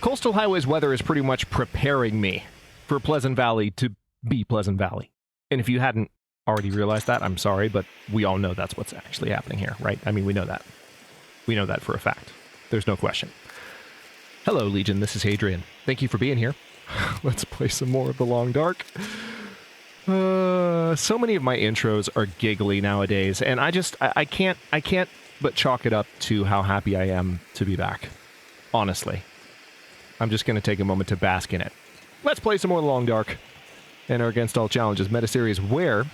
Coastal Highways weather is pretty much preparing me for Pleasant Valley to be Pleasant Valley. And if you hadn't already realized that, I'm sorry, but we all know that's what's actually happening here, right? I mean, we know that. We know that for a fact. There's no question. Hello, Legion. This is Hadrian. Thank you for being here. Let's play some more of The Long Dark. So many of my intros are giggly nowadays, and I can't but chalk it up to how happy I am to be back. Honestly. I'm just going to take a moment to bask in it. Let's play some more The Long Dark. Enter Against All Challenges meta series, where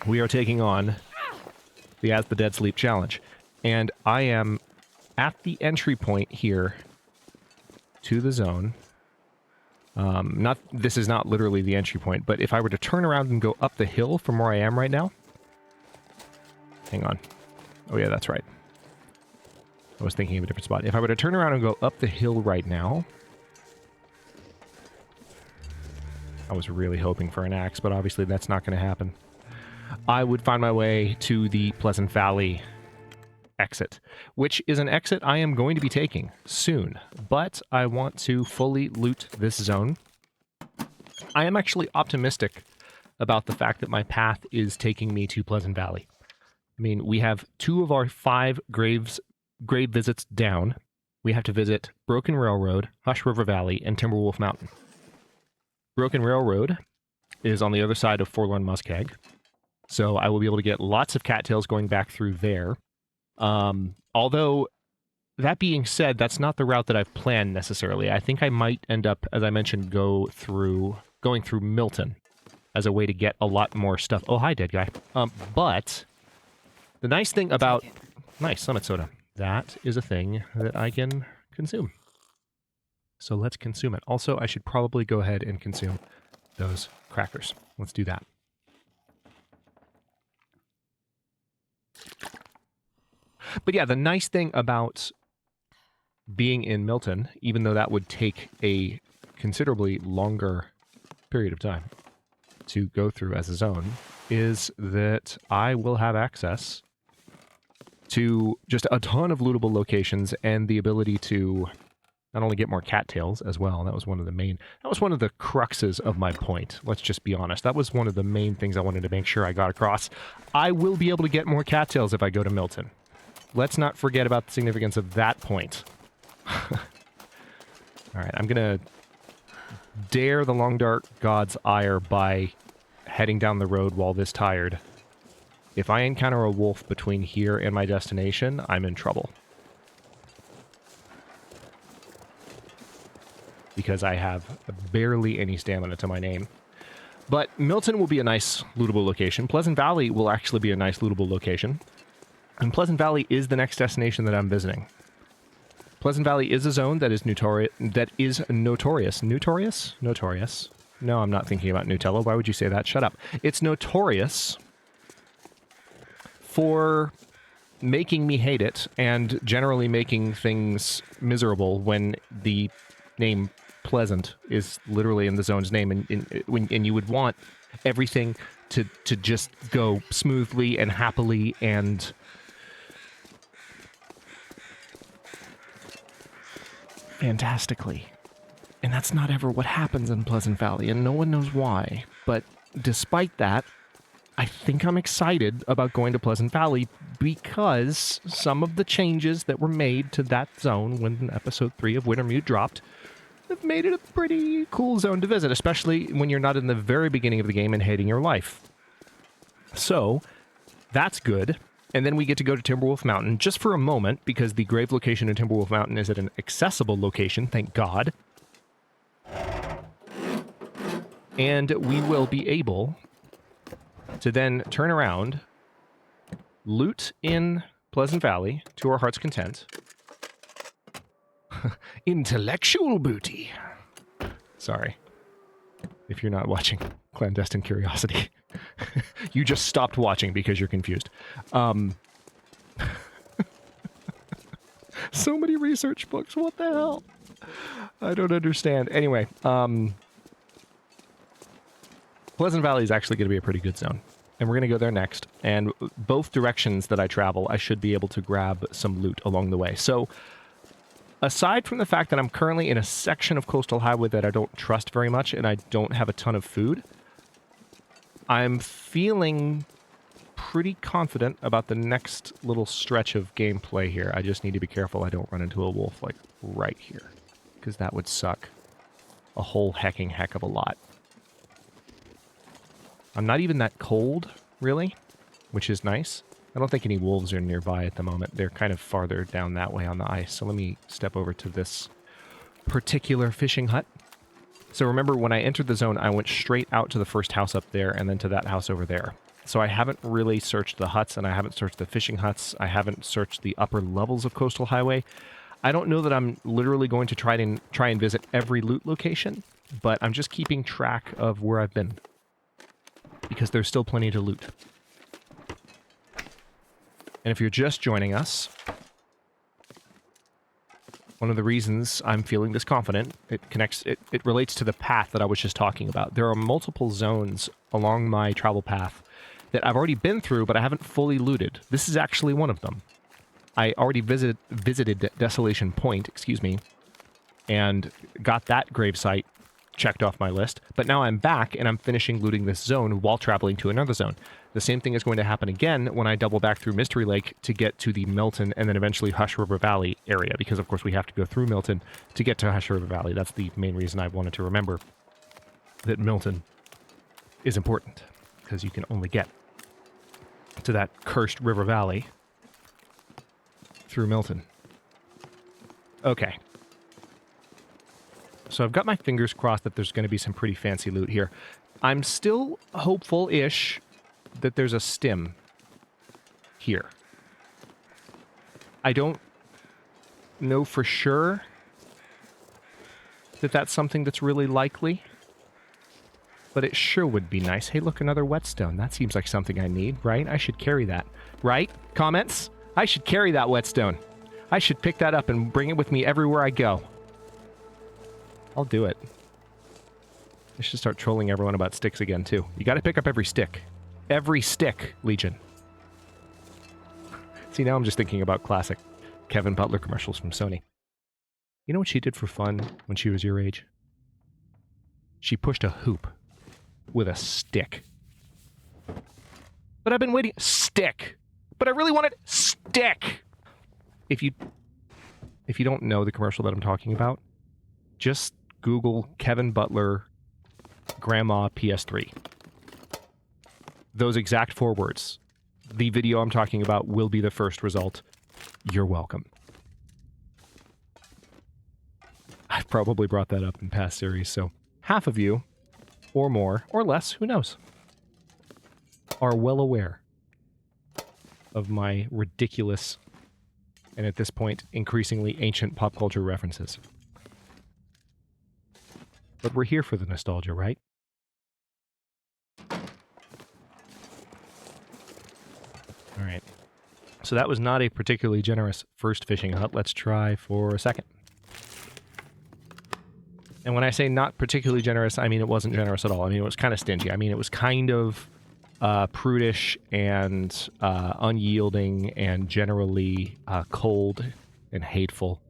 we are taking on the As the Dead Sleep challenge. And I am at the entry point here to the zone. This is not literally the entry point, but if I were to turn around and go up the hill from where I am right now... Hang on. Oh yeah, that's right. I was thinking of a different spot. If I were to turn around and go up the hill right now... I was really hoping for an axe, but obviously that's not going to happen. I would find my way to the Pleasant Valley exit, which is an exit I am going to be taking soon, but I want to fully loot this zone. I am actually optimistic about the fact that my path is taking me to Pleasant Valley. I mean, we have 2 of our 5 grave visits down. We have to visit Broken Railroad, Hush River Valley, and Timberwolf Mountain. Broken Railroad is on the other side of Forlorn Muskeg, so I will be able to get lots of cattails going back through there. Although, that being said, that's not the route that I've planned necessarily. I think I might end up, as I mentioned, going through Milton as a way to get a lot more stuff. Oh, hi, dead guy. But the nice thing about... Nice, Summit Soda. That is a thing that I can consume. So let's consume it. Also, I should probably go ahead and consume those crackers. Let's do that. But yeah, the nice thing about being in Milton, even though that would take a considerably longer period of time to go through as a zone, is that I will have access to just a ton of lootable locations and the ability to not only get more cattails as well. That was one of the cruxes of my point. Let's just be honest. That was one of the main things I wanted to make sure I got across. I will be able to get more cattails if I go to Milton. Let's not forget about the significance of that point. Alright, I'm gonna dare the Long Dark God's ire by heading down the road while this tired. If I encounter a wolf between here and my destination, I'm in trouble. Because I have barely any stamina to my name. But Milton will be a nice lootable location. Pleasant Valley will actually be a nice lootable location. And Pleasant Valley is the next destination that I'm visiting. Pleasant Valley is a zone that is notorious. Notorious? Notorious. No, I'm not thinking about Nutella. Why would you say that? Shut up. It's notorious for making me hate it and generally making things miserable when the name Pleasant is literally in the zone's name, and you would want everything to just go smoothly and happily and fantastically. And that's not ever what happens in Pleasant Valley, and no one knows why. But despite that, I think I'm excited about going to Pleasant Valley because some of the changes that were made to that zone when episode 3 of Wintermute dropped have made it a pretty cool zone to visit, especially when you're not in the very beginning of the game and hating your life. So, that's good. And then we get to go to Timberwolf Mountain just for a moment, because the grave location in Timberwolf Mountain is at an accessible location, thank God. And we will be able to then turn around, loot in Pleasant Valley to our heart's content. Intellectual booty. Sorry. If you're not watching Clandestine Curiosity. You just stopped watching because you're confused. So many research books. What the hell? I don't understand. Anyway, Pleasant Valley is actually going to be a pretty good zone. And we're going to go there next. And both directions that I travel, I should be able to grab some loot along the way. So, aside from the fact that I'm currently in a section of coastal highway that I don't trust very much and I don't have a ton of food, I'm feeling pretty confident about the next little stretch of gameplay here. I just need to be careful I don't run into a wolf, like, right here, because that would suck a whole hecking heck of a lot. I'm not even that cold, really, which is nice. I don't think any wolves are nearby at the moment. They're kind of farther down that way on the ice. So let me step over to this particular fishing hut. So remember, when I entered the zone, I went straight out to the first house up there and then to that house over there. So I haven't really searched the huts, and I haven't searched the fishing huts. I haven't searched the upper levels of Coastal Highway. I don't know that I'm literally going to try and visit every loot location, but I'm just keeping track of where I've been, because there's still plenty to loot. And if you're just joining us, one of the reasons I'm feeling this confident, it relates to the path that I was just talking about. There are multiple zones along my travel path that I've already been through, but I haven't fully looted. This is actually one of them. I already visited Desolation Point, and got that gravesite checked off my list, but now I'm back and I'm finishing looting this zone while traveling to another zone. The same thing is going to happen again when I double back through Mystery Lake to get to the Milton and then eventually Hush River Valley area, because of course we have to go through Milton to get to Hush River Valley. That's the main reason I wanted to remember that Milton is important, because you can only get to that cursed river valley through Milton. Okay. So I've got my fingers crossed that there's going to be some pretty fancy loot here. I'm still hopeful-ish that there's a stim here. I don't know for sure that that's something that's really likely, but it sure would be nice. Hey, look, another whetstone. That seems like something I need, right? I should carry that, right? Comments? I should carry that whetstone. I should pick that up and bring it with me everywhere I go. I'll do it. I should start trolling everyone about sticks again, too. You gotta pick up every stick. Every stick, Legion. See, now I'm just thinking about classic Kevin Butler commercials from Sony. You know what she did for fun when she was your age? She pushed a hoop with a stick. But I've been waiting... Stick! But I really wanted... Stick! If you don't know the commercial that I'm talking about, just Google Kevin Butler Grandma PS3. Those exact 4 words. The video I'm talking about will be the first result. You're welcome. I've probably brought that up in past series, so half of you, or more, or less, who knows, are well aware of my ridiculous, and at this point, increasingly ancient pop culture references. But we're here for the nostalgia, right? Alright. So that was not a particularly generous first fishing hut. Let's try for a second. And when I say not particularly generous, I mean it wasn't generous at all. I mean it was kind of stingy. I mean it was kind of prudish and unyielding and generally cold and hateful.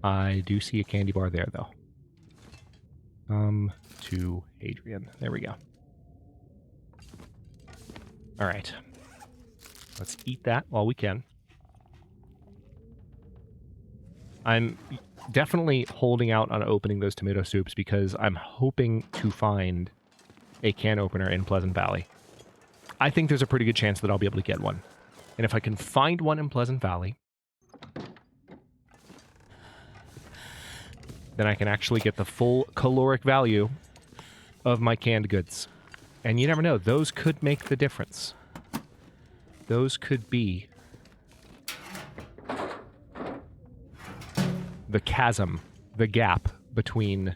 I do see a candy bar there, though. To Hadrian. There we go. All right. Let's eat that while we can. I'm definitely holding out on opening those tomato soups because I'm hoping to find a can opener in Pleasant Valley. I think there's a pretty good chance that I'll be able to get one. And if I can find one in Pleasant Valley, then I can actually get the full caloric value of my canned goods. And you never know, those could make the difference. Those could be the chasm, the gap between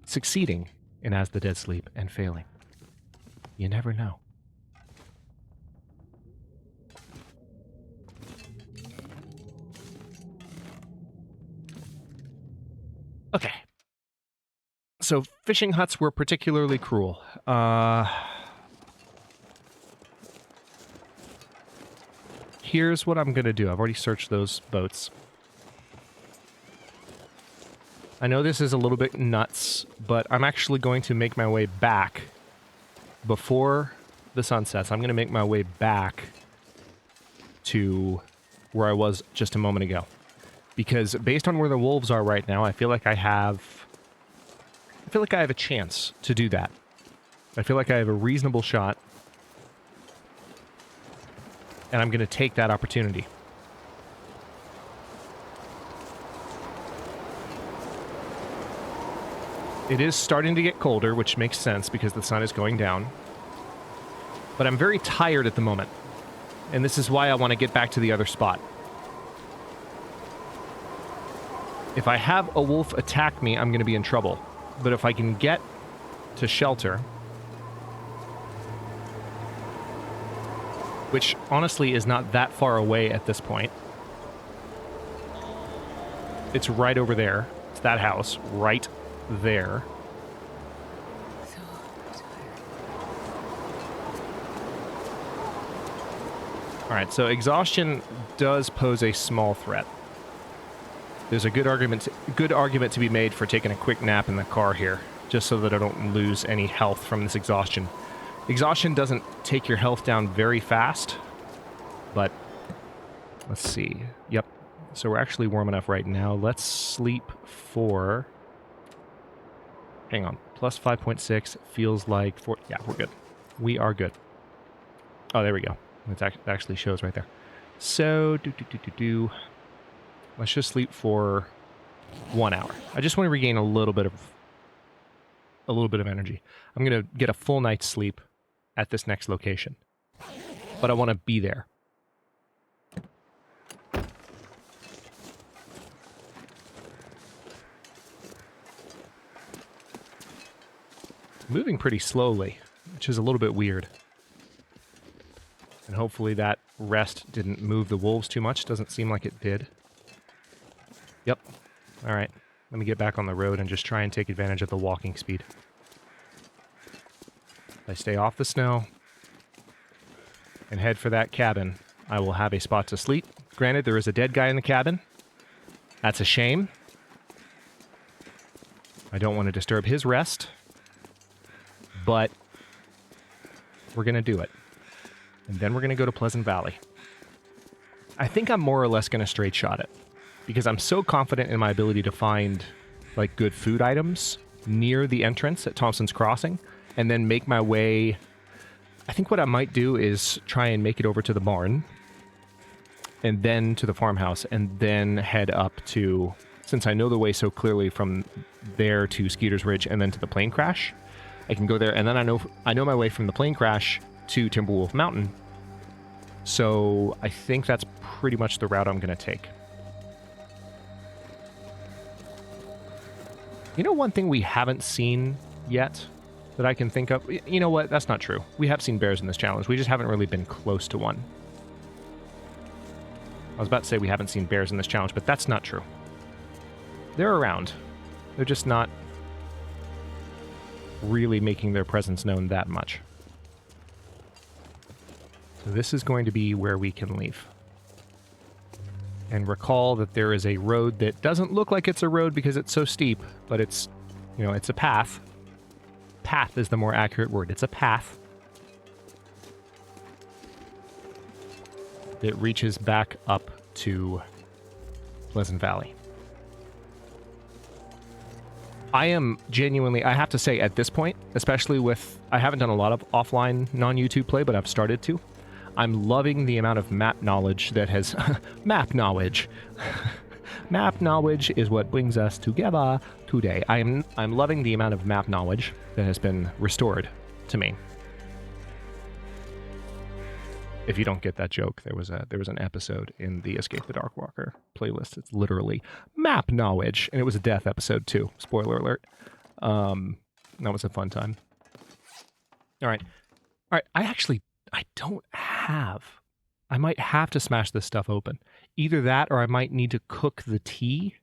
succeeding in As the Dead Sleep and failing. You never know. Okay. So fishing huts were particularly cruel. Here's what I'm going to do. I've already searched those boats. I know this is a little bit nuts, but I'm actually going to make my way back before the sun sets. I'm going to make my way back to where I was just a moment ago. Because based on where the wolves are right now, I feel like I have a chance to do that. I feel like I have a reasonable shot. And I'm going to take that opportunity. It is starting to get colder, which makes sense because the sun is going down. But I'm very tired at the moment. And this is why I want to get back to the other spot. If I have a wolf attack me, I'm going to be in trouble. But if I can get to shelter, which honestly is not that far away at this point. It's right over there. It's that house right there. All right, so exhaustion does pose a small threat. There's a good argument to be made for taking a quick nap in the car here, just so that I don't lose any health from this exhaustion. Exhaustion doesn't take your health down very fast, but let's see. Yep, so we're actually warm enough right now. Let's sleep for... Hang on, plus 5.6 feels like 4... Yeah, we're good. We are good. Oh, there we go. It actually shows right there. So, let's just sleep for 1 hour. I just want to regain a little bit of energy. I'm going to get a full night's sleep at this next location. But I want to be there. Moving pretty slowly, which is a little bit weird. And hopefully that rest didn't move the wolves too much. Doesn't seem like it did. Yep. All right. Let me get back on the road and just try and take advantage of the walking speed. If I stay off the snow and head for that cabin, I will have a spot to sleep. Granted, there is a dead guy in the cabin. That's a shame. I don't want to disturb his rest. But we're going to do it. And then we're going to go to Pleasant Valley. I think I'm more or less going to straight shot it. Because I'm so confident in my ability to find, like, good food items near the entrance at Thompson's Crossing. And then make my way... I think what I might do is try and make it over to the barn. And then to the farmhouse. And then head up to... Since I know the way so clearly from there to Skeeter's Ridge and then to the plane crash... I can go there, and then I know my way from the plane crash to Timberwolf Mountain. So I think that's pretty much the route I'm going to take. You know one thing we haven't seen yet that I can think of? You know what? That's not true. We have seen bears in this challenge. We just haven't really been close to one. I was about to say we haven't seen bears in this challenge, but that's not true. They're around. They're just not really making their presence known that much. So this is going to be where we can leave. And recall that there is a road that doesn't look like it's a road because it's so steep, but it's, you know, it's a path. Path is the more accurate word. It's a path that reaches back up to Pleasant Valley. I am genuinely, I have to say at this point, especially with, I haven't done a lot of offline non-YouTube play, but I've started to. I'm loving the amount of map knowledge that has, map knowledge. Map knowledge is what brings us together today. I'm loving the amount of map knowledge that has been restored to me. If you don't get that joke, there was an episode in the Escape the Darkwalker playlist. It's literally map knowledge, and it was a death episode too. Spoiler alert. That was a fun time. All right. I don't have. I might have to smash this stuff open. Either that, or I might need to cook the tea.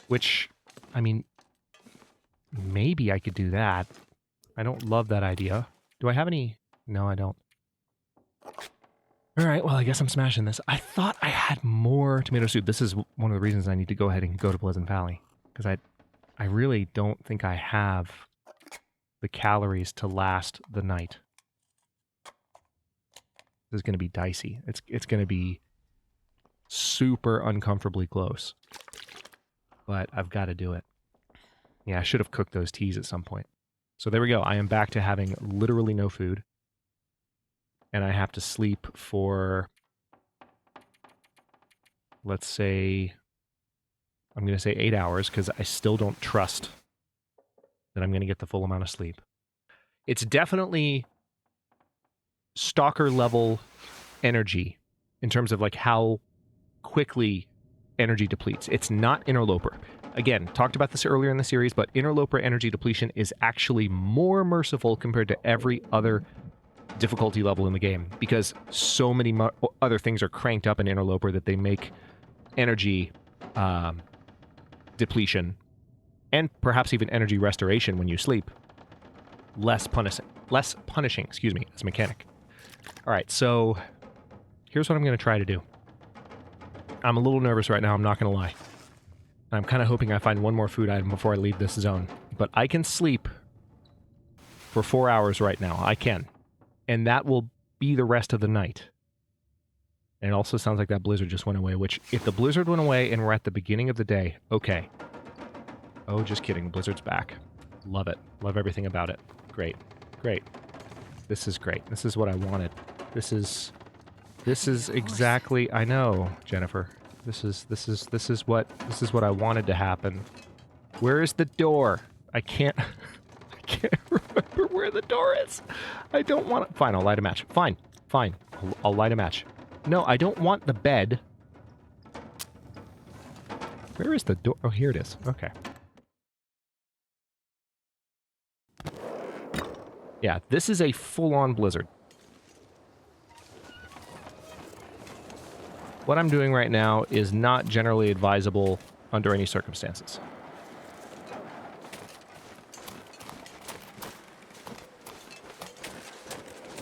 Which, I mean, maybe I could do that. I don't love that idea. Do I have any? No, I don't. All All right, well, I guess I'm smashing this. I thought I had more tomato soup. This is one of the reasons I need to go ahead and go to Pleasant Valley. Because I really don't think I have the calories to last the night. This is going to be dicey. It's going to be super uncomfortably close. But I've got to do it. Yeah, I should have cooked those teas at some point. So there we go. I am back to having literally no food. And I have to sleep for, let's say, I'm going to say 8 hours because I still don't trust that I'm going to get the full amount of sleep. It's definitely stalker level energy in terms of like how quickly energy depletes. It's not interloper. Again, talked about this earlier in the series, but interloper energy depletion is actually more merciful compared to every other difficulty level in the game because so many other things are cranked up in interloper that they make energy depletion and perhaps even energy restoration when you sleep less punishing, excuse me, as a mechanic. All right, so here's what I'm going to try to do. I'm a little nervous right now, I'm not going to lie. I'm kind of hoping I find one more food item before I leave this zone. But I can sleep for 4 hours right now. I can. And that will be the rest of the night. And it also sounds like that blizzard just went away, which, if the blizzard went away and we're at the beginning of the day, okay. Oh, just kidding. The blizzard's back. Love it. Love everything about it. Great. Great. This is great. This is what I wanted. This is exactly, I know, Jennifer. This is what I wanted to happen. Where is the door? I can't remember where the door is. I don't want it. Fine, I'll light a match. Fine. I'll light a match. No, I don't want the bed. Where is the door? Oh, here it is. Okay. Yeah, this is a full-on blizzard. What I'm doing right now is not generally advisable under any circumstances.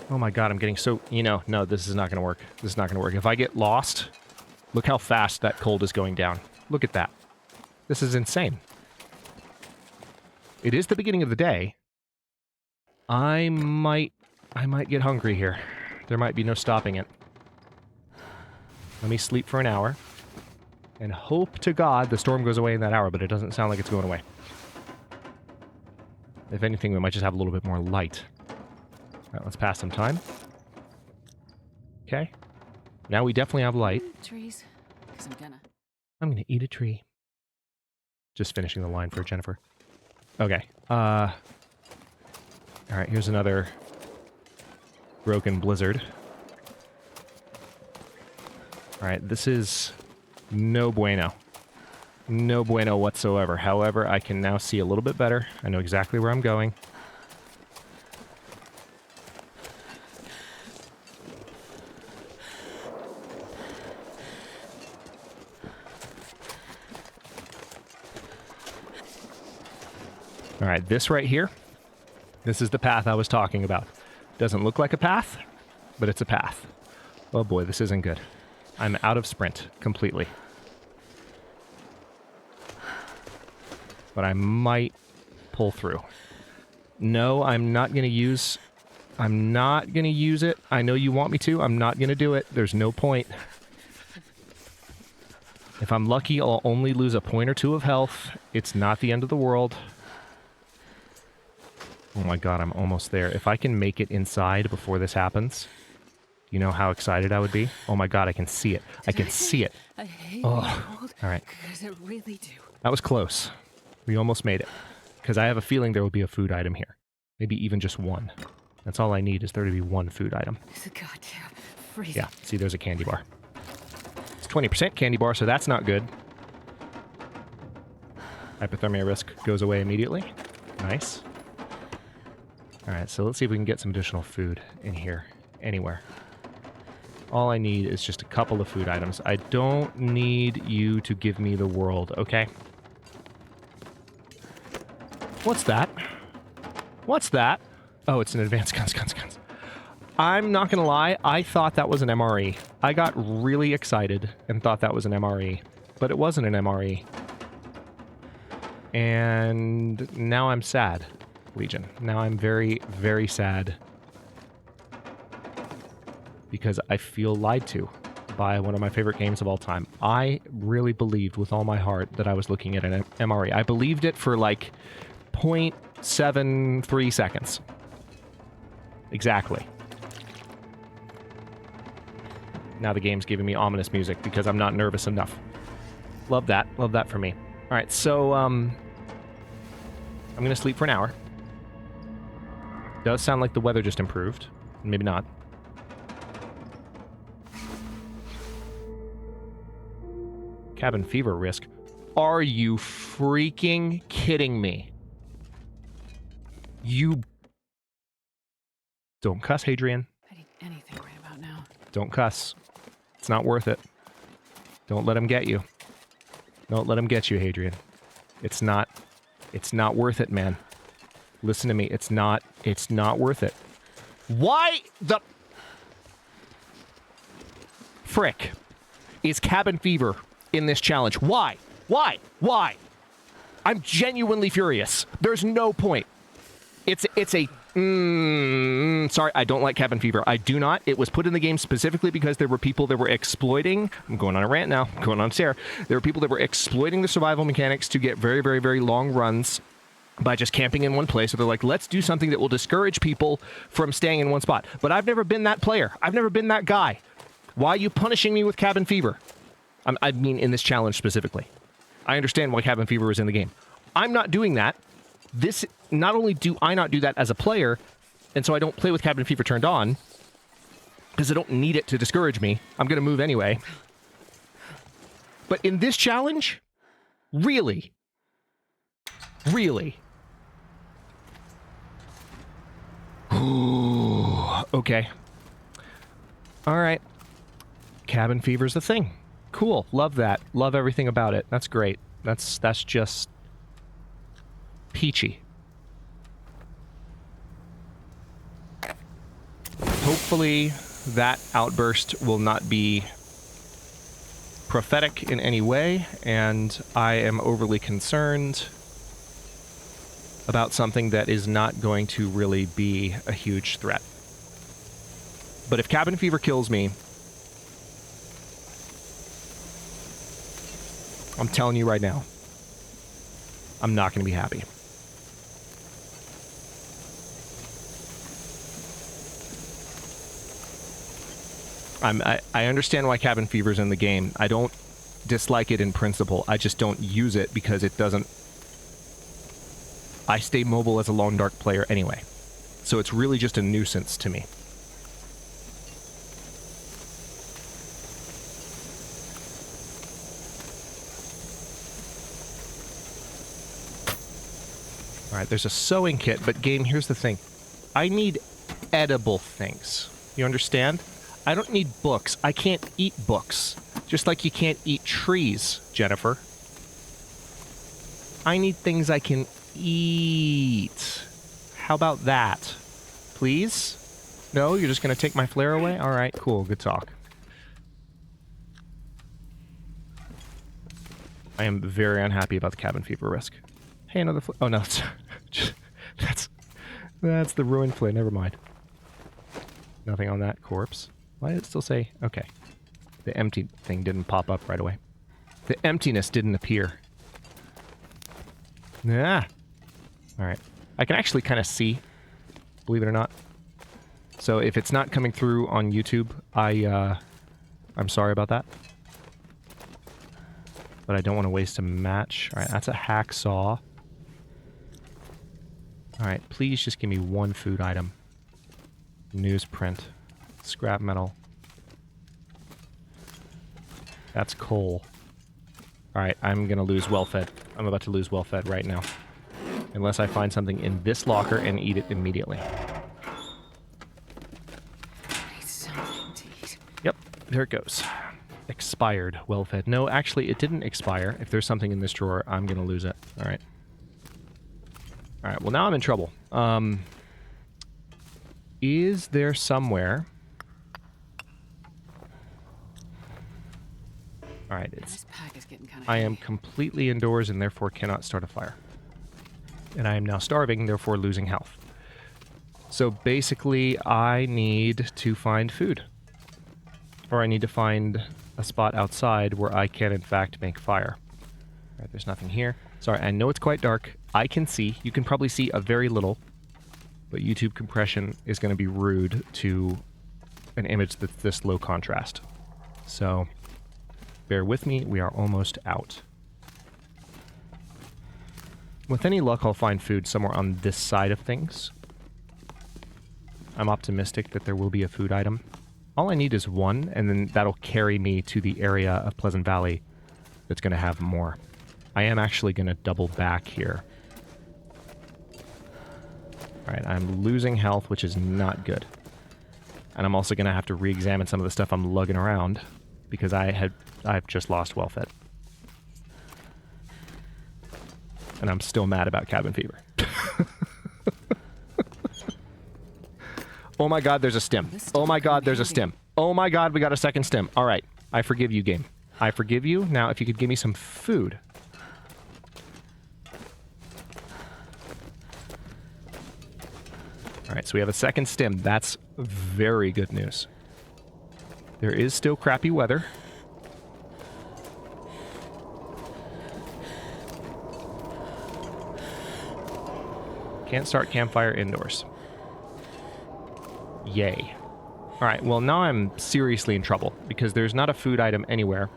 Oh my god, I'm getting so... no, this is not going to work. This is not going to work. If I get lost, look how fast that cold is going down. Look at that. This is insane. It is the beginning of the day. I might get hungry here. There might be no stopping it. Let me sleep for an hour. And hope to God the storm goes away in that hour, but it doesn't sound like it's going away. If anything, we might just have a little bit more light. Alright, let's pass some time. Okay. Now we definitely have light. Trees, 'cause I'm gonna eat a tree. Just finishing the line for Jennifer. Okay. Alright, here's another broken blizzard. Alright, this is no bueno. No bueno whatsoever. However, I can now see a little bit better. I know exactly where I'm going. Alright, this right here, this is the path I was talking about. Doesn't look like a path, but it's a path. Oh boy, this isn't good. I'm out of sprint completely. But I might pull through. No, I'm not going to use it. I know you want me to. I'm not going to do it. There's no point. If I'm lucky, I'll only lose a point or two of health. It's not the end of the world. Oh my god, I'm almost there. If I can make it inside before this happens, you know how excited I would be? Oh my god, I can see it. I can see it. I hate Oh, all right. because I really do. That was close. We almost made it. Because I have a feeling there will be a food item here. Maybe even just one. That's all I need, is there to be one food item. It's a goddamn freezing. Yeah, see, there's a candy bar. It's 20% candy bar, so that's not good. Hypothermia risk goes away immediately. Nice. Alright, so let's see if we can get some additional food in here. Anywhere. All I need is just a couple of food items. I don't need you to give me the world, okay? What's that? What's that? Oh, it's an advanced guns. I'm not going to lie. I thought that was an MRE. I got really excited and thought that was an MRE. But it wasn't an MRE. And now I'm sad, Legion. Now I'm very, very sad. Because I feel lied to by one of my favorite games of all time. I really believed with all my heart that I was looking at an MRE. I believed it for like 0.73 seconds. Exactly. Now the game's giving me ominous music because I'm not nervous enough. Love that. Love that for me. All right, so I'm going to sleep for an hour. Does sound like the weather just improved. Maybe not. Cabin fever risk. Are you freaking kidding me? You... Don't cuss, Hadrian. I need anything right about now. Don't cuss. It's not worth it. Don't let him get you. Don't let him get you, Hadrian. It's not worth it, man. Listen to me. It's not worth it. Why the... frick is cabin fever in this challenge? Why? Why? Why? I'm genuinely furious. There's no point. It's a... sorry, I don't like cabin fever. I do not. It was put in the game specifically because there were people that were exploiting... I'm going on a rant now. I'm going on a tear. There were people that were exploiting the survival mechanics to get very, very, very long runs by just camping in one place. So they're like, let's do something that will discourage people from staying in one spot. But I've never been that player. I've never been that guy. Why are you punishing me with cabin fever? I mean, in this challenge specifically. I understand why cabin fever is in the game. I'm not doing that. This, not only do I not do that as a player, and so I don't play with cabin fever turned on, because I don't need it to discourage me. I'm going to move anyway. But in this challenge, really? Really? Ooh, okay. All right. Cabin fever's a thing. Cool. Love that. Love everything about it. That's great. That's just peachy. Hopefully that outburst will not be prophetic in any way, and I am overly concerned about something that is not going to really be a huge threat. But if cabin fever kills me, I'm telling you right now, I'm not going to be happy. I understand why cabin fever's in the game. I don't dislike it in principle. I just don't use it because it doesn't... I stay mobile as a Lone Dark player anyway. So it's really just a nuisance to me. Alright, there's a sewing kit, but game, here's the thing. I need edible things. You understand? I don't need books. I can't eat books. Just like you can't eat trees, Jennifer. I need things I can eat. How about that? Please? No? You're just going to take my flare away? Alright, cool. Good talk. I am very unhappy about the cabin fever risk. Hey, another oh, no. That's the ruined flare. Never mind. Nothing on that corpse. Why did it still say... Okay. The empty thing didn't pop up right away. The emptiness didn't appear. Ah. Alright. I can actually kind of see, believe it or not. So if it's not coming through on YouTube, I'm sorry about that. But I don't want to waste a match. Alright, that's a hacksaw. Alright, please just give me one food item. Newsprint. Scrap metal. That's coal. Alright, I'm gonna lose well-fed. I'm about to lose well-fed right now. Unless I find something in this locker and eat it immediately. I need something to eat. Yep, there it goes. Expired, well-fed. No, actually, it didn't expire. If there's something in this drawer, I'm gonna lose it. Alright. Alright, well now I'm in trouble. Is there somewhere... Alright, This pack is getting kind of I am completely indoors and therefore cannot start a fire. And I am now starving, therefore losing health. So basically, I need to find food. Or I need to find a spot outside where I can, in fact, make fire. Alright, there's nothing here. Sorry, I know it's quite dark. I can see. You can probably see a very little. But YouTube compression is going to be rude to an image that's this low contrast. So, bear with me. We are almost out. With any luck, I'll find food somewhere on this side of things. I'm optimistic that there will be a food item. All I need is one, and then that'll carry me to the area of Pleasant Valley that's going to have more. I am actually going to double back here. Alright, I'm losing health, which is not good. And I'm also going to have to re-examine some of the stuff I'm lugging around, because I've just lost well fed. And I'm still mad about cabin fever. Oh my god, there's a stim. Oh my god, there's a stim. Oh my god, we got a second stim. Alright, I forgive you, game. I forgive you. Now, if you could give me some food. Alright, so we have a second stim. That's very good news. There is still crappy weather. Can't start campfire indoors. Yay. Alright, well now I'm seriously in trouble, because there's not a food item anywhere.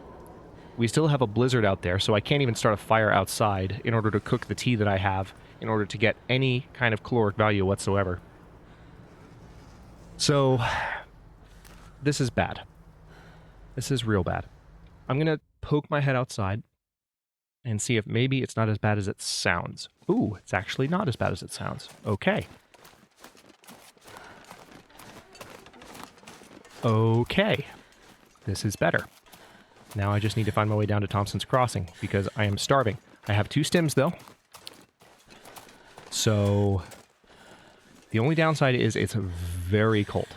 We still have a blizzard out there, so I can't even start a fire outside in order to cook the tea that I have, in order to get any kind of caloric value whatsoever. So, this is bad. This is real bad. I'm going to poke my head outside and see if maybe it's not as bad as it sounds. Ooh, it's actually not as bad as it sounds. Okay. Okay. This is better. Now I just need to find my way down to Thompson's Crossing, because I am starving. I have 2 stims, though. So, the only downside is it's very cold.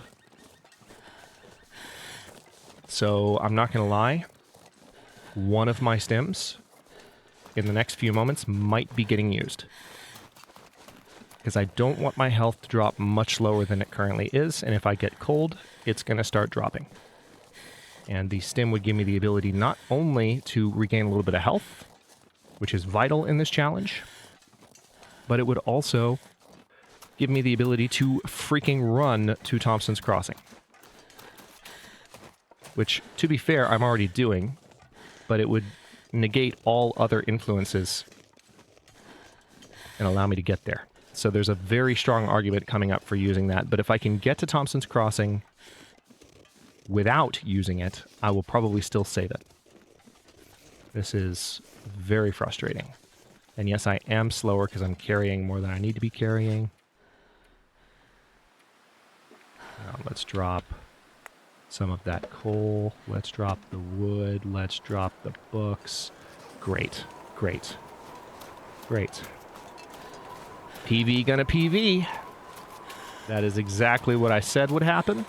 So, I'm not going to lie. One of my stims, in the next few moments, might be getting used. Because I don't want my health to drop much lower than it currently is, and if I get cold, it's going to start dropping. And the stim would give me the ability not only to regain a little bit of health, which is vital in this challenge, but it would also give me the ability to freaking run to Thompson's Crossing. Which, to be fair, I'm already doing, but it would negate all other influences and allow me to get there. So there's a very strong argument coming up for using that, but if I can get to Thompson's Crossing without using it, I will probably still save it. This is very frustrating. And yes, I am slower because I'm carrying more than I need to be carrying. Now, let's drop some of that coal. Let's drop the wood. Let's drop the books. Great. Great. Great. PV gonna PV. That is exactly what I said would happen.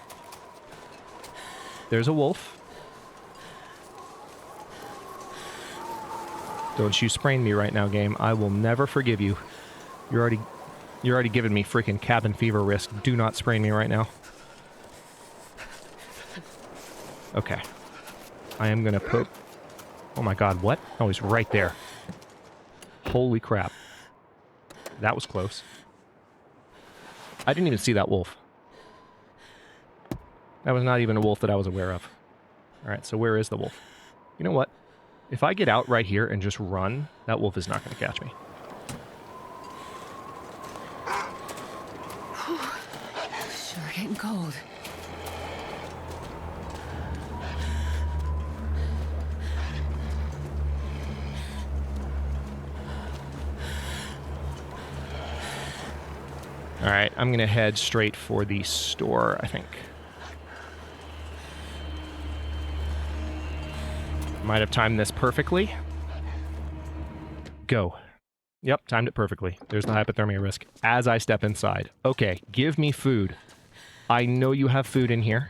There's a wolf. Don't you sprain me right now, game. I will never forgive you. You're already giving me freaking cabin fever risk. Do not sprain me right now. Okay. I am gonna poke... Oh my god, what? Oh, he's right there. Holy crap. That was close. I didn't even see that wolf. That was not even a wolf that I was aware of. Alright, so where is the wolf? You know what? If I get out right here and just run, that wolf is not going to catch me. Sure getting cold. Alright, I'm going to head straight for the store, I think. Might have timed this perfectly. Go. Yep, timed it perfectly. There's the hypothermia risk as I step inside. Okay, give me food. I know you have food in here.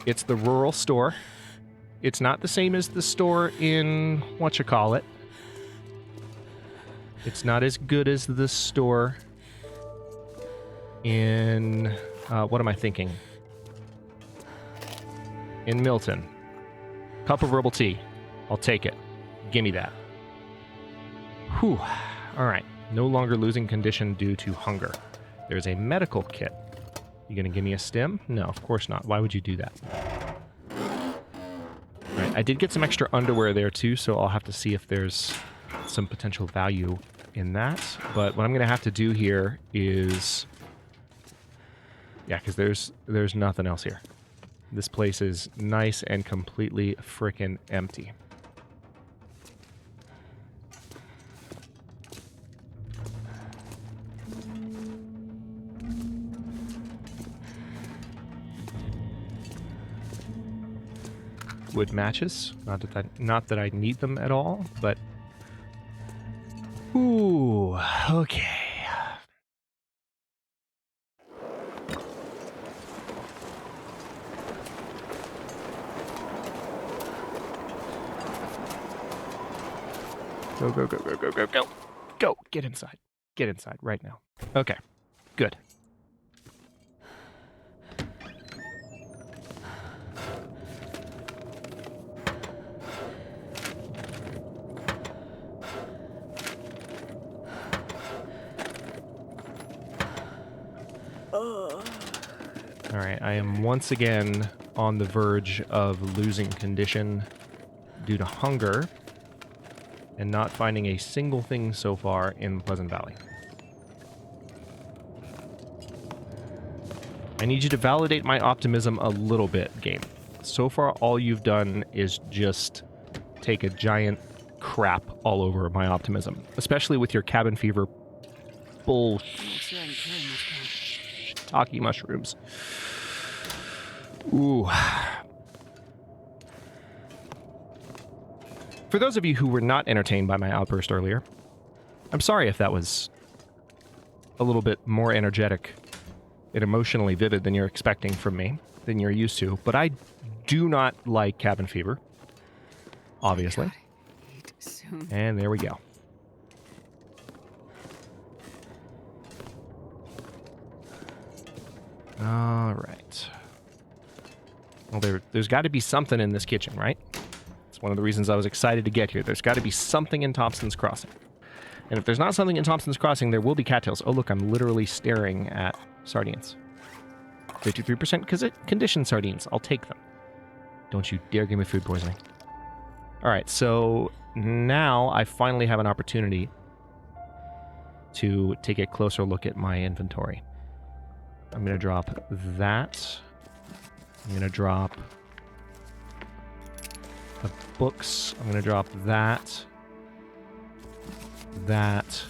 It's the rural store. It's not the same as the store in whatchamacallit. It's not as good as the store in... what am I thinking? In Milton. Cup of herbal tea. I'll take it. Gimme that. Whew. Alright. No longer losing condition due to hunger. There's a medical kit. You gonna give me a stim? No, of course not. Why would you do that? Alright, I did get some extra underwear there too, so I'll have to see if there's some potential value in that. But what I'm gonna have to do here is... Yeah, because there's nothing else here. This place is nice and completely frickin' empty. Wood matches. Not that I need them at all, but... Ooh, okay. Go, go, go, go, go, go, go. Go, get inside. Get inside right now. Okay, good. Alright, I am once again on the verge of losing condition due to hunger and not finding a single thing so far in Pleasant Valley. I need you to validate my optimism a little bit, game. So far, all you've done is just take a giant crap all over my optimism, especially with your cabin fever Taki mushrooms. Ooh. For those of you who were not entertained by my outburst earlier, I'm sorry if that was a little bit more energetic and emotionally vivid than you're expecting from me, than you're used to, but I do not like cabin fever, obviously. And there we go. All right. Well, there's got to be something in this kitchen, right? It's one of the reasons I was excited to get here. There's got to be something in Thompson's Crossing. And if there's not something in Thompson's Crossing, there will be cattails. Oh, look, I'm literally staring at sardines. 53% conditioned sardines. I'll take them. Don't you dare give me food poisoning. All right, so now I finally have an opportunity to take a closer look at my inventory. I'm going to drop that. I'm going to drop the books. I'm going to drop that. That.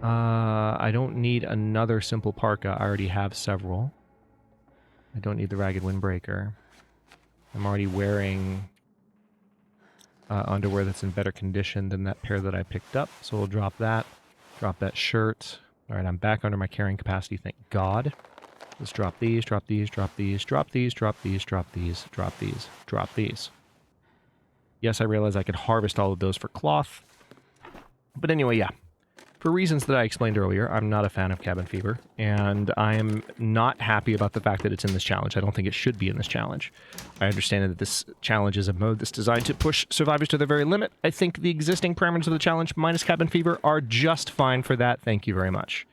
I don't need another simple parka. I already have several. I don't need the ragged windbreaker. I'm already wearing underwear that's in better condition than that pair that I picked up. So we'll drop that. Drop that shirt. All right, I'm back under my carrying capacity, thank God. Let's drop these, drop these, drop these, drop these, drop these, drop these, drop these, drop these. Yes, I realize I could harvest all of those for cloth. But anyway, yeah. For reasons that I explained earlier, I'm not a fan of cabin fever, and I am not happy about the fact that it's in this challenge. I don't think it should be in this challenge. I understand that this challenge is a mode that's designed to push survivors to their very limit. I think the existing parameters of the challenge, minus cabin fever, are just fine for that. Thank you very much.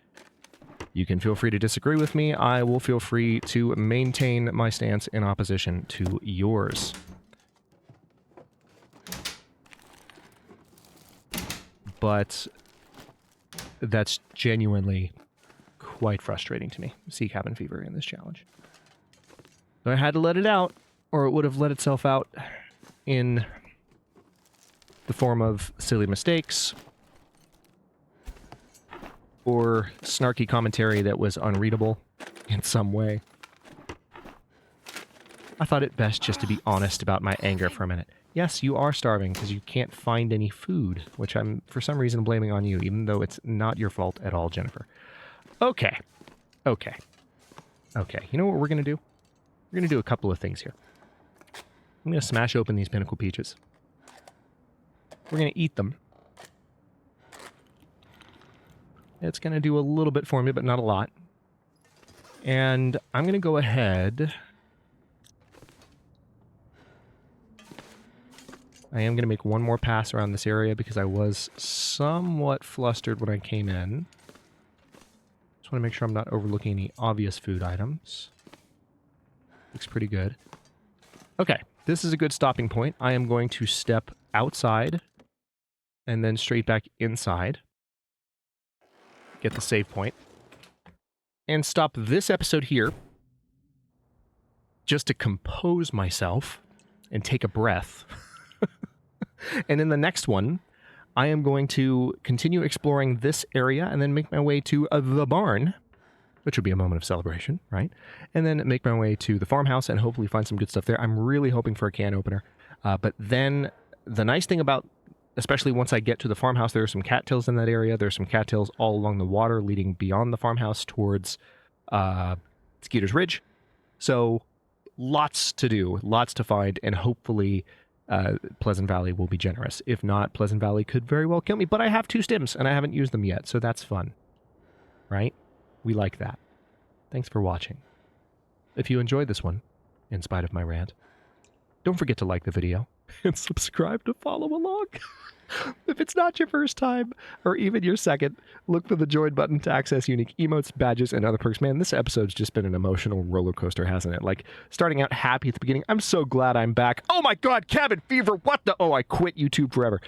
You can feel free to disagree with me. I will feel free to maintain my stance in opposition to yours. But that's genuinely quite frustrating to me, see cabin fever in this challenge. So I had to let it out, or it would have let itself out in the form of silly mistakes or snarky commentary that was unreadable in some way. I thought it best just to be honest about my anger for a minute. Yes, you are starving because you can't find any food, which I'm, for some reason, blaming on you, even though it's not your fault at all, Jennifer. Okay. Okay. Okay. You know what we're going to do? We're going to do a couple of things here. I'm going to smash open these pinnacle peaches. We're going to eat them. It's going to do a little bit for me, but not a lot. And I'm going to go ahead. I am going to make one more pass around this area because I was somewhat flustered when I came in. Just want to make sure I'm not overlooking any obvious food items. Looks pretty good. Okay, this is a good stopping point. I am going to step outside and then straight back inside. Get the save point. And stop this episode here just to compose myself and take a breath. And in the next one, I am going to continue exploring this area and then make my way to the barn, which would be a moment of celebration, right? And then make my way to the farmhouse and hopefully find some good stuff there. I'm really hoping for a can opener. But then the nice thing about, especially once I get to the farmhouse, there are some cattails in that area. There's some cattails all along the water leading beyond the farmhouse towards Skeeter's Ridge. So lots to do, lots to find, and hopefully Pleasant Valley will be generous. If not, Pleasant Valley could very well kill me, but I have 2 stims and I haven't used them yet, so that's fun, right? We like that. Thanks for watching. If you enjoyed this one, in spite of my rant, don't forget to like the video and subscribe to follow along. If it's not your first time, or even your second, look for the join button to access unique emotes, badges, and other perks. Man, this episode's just been an emotional roller coaster, hasn't it? Like, starting out happy at the beginning. I'm so glad I'm back. Oh my god, cabin fever, what the... Oh, I quit YouTube forever.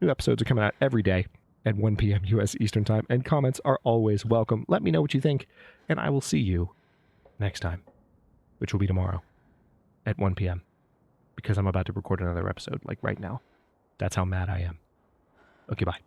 New episodes are coming out every day at 1 p.m. U.S. Eastern Time, and comments are always welcome. Let me know what you think, and I will see you next time, which will be tomorrow at 1 p.m. because I'm about to record another episode, like right now. That's how mad I am. Okay, bye.